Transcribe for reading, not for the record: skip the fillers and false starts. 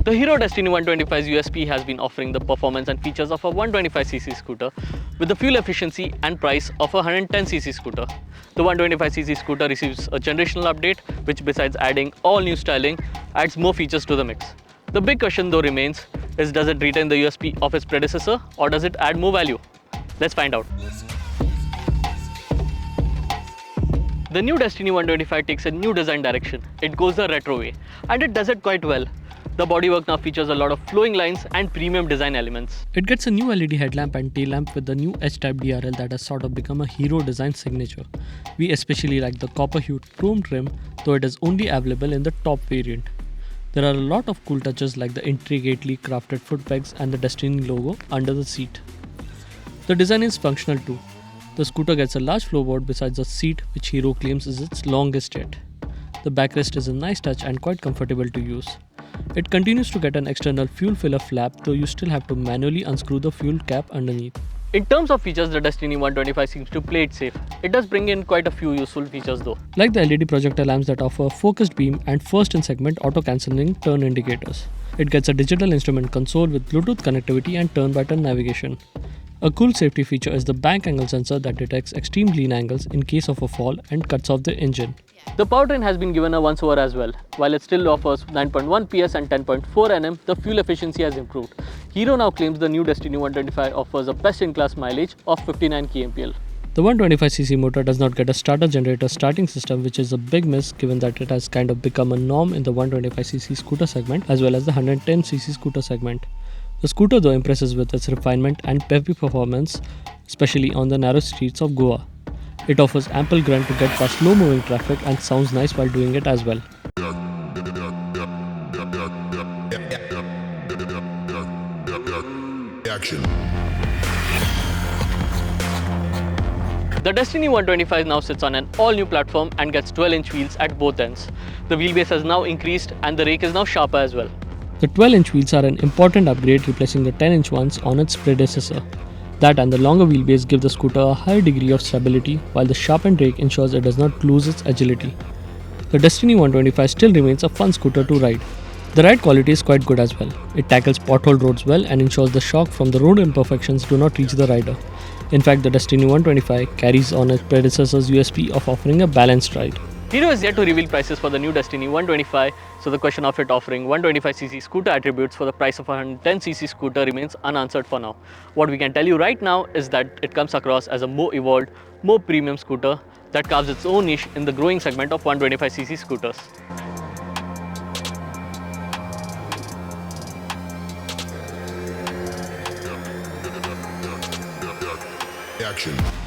The Hero Destini 125's USP has been offering the performance and features of a 125cc scooter with the fuel efficiency and price of a 110cc scooter. The 125cc scooter receives a generational update which, besides adding all new styling, adds more features to the mix. The big question though remains is, does it retain the USP of its predecessor or does it add more value? Let's find out. The new Destini 125 takes a new design direction. It goes the retro way, and it does it quite well. The bodywork now features a lot of flowing lines and premium design elements. It gets a new LED headlamp and tail lamp with the new H-type DRL that has sort of become a Hero design signature. We especially like the copper hued chrome trim, though it is only available in the top variant. There are a lot of cool touches like the intricately crafted foot pegs and the Destini logo under the seat. The design is functional too. The scooter gets a large floorboard besides the seat, which Hero claims is its longest yet. The backrest is a nice touch and quite comfortable to use. It continues to get an external fuel filler flap, though you still have to manually unscrew the fuel cap underneath. In terms of features, the Destini 125 seems to play it safe. It does bring in quite a few useful features though. Like the LED projector lamps that offer focused beam and first in segment auto-cancelling turn indicators. It gets a digital instrument console with Bluetooth connectivity and turn-by-turn navigation. A cool safety feature is the bank angle sensor that detects extreme lean angles in case of a fall and cuts off the engine. The powertrain has been given a once-over as well. While it still offers 9.1 PS and 10.4 Nm, the fuel efficiency has improved. Hero now claims the new Destini 125 offers a best-in-class mileage of 59 kmpl. The 125cc motor does not get a starter generator starting system, which is a big miss given that it has kind of become a norm in the 125cc scooter segment as well as the 110cc scooter segment. The scooter though impresses with its refinement and peppy performance, especially on the narrow streets of Goa. It offers ample grunt to get past slow moving traffic and sounds nice while doing it as well. Action. The Destini 125 now sits on an all-new platform and gets 12-inch wheels at both ends. The wheelbase has now increased and the rake is now sharper as well. The 12-inch wheels are an important upgrade, replacing the 10-inch ones on its predecessor. That and the longer wheelbase give the scooter a higher degree of stability, while the sharpened rake ensures it does not lose its agility. The Destini 125 still remains a fun scooter to ride. The ride quality is quite good as well. It tackles pothole roads well and ensures the shock from the road imperfections do not reach the rider. In fact, the Destini 125 carries on its predecessor's USP of offering a balanced ride. Hero is yet to reveal prices for the new Destini 125, so the question of it offering 125cc scooter attributes for the price of a 110cc scooter remains unanswered for now. What we can tell you right now is that it comes across as a more evolved, more premium scooter that carves its own niche in the growing segment of 125cc scooters. Action.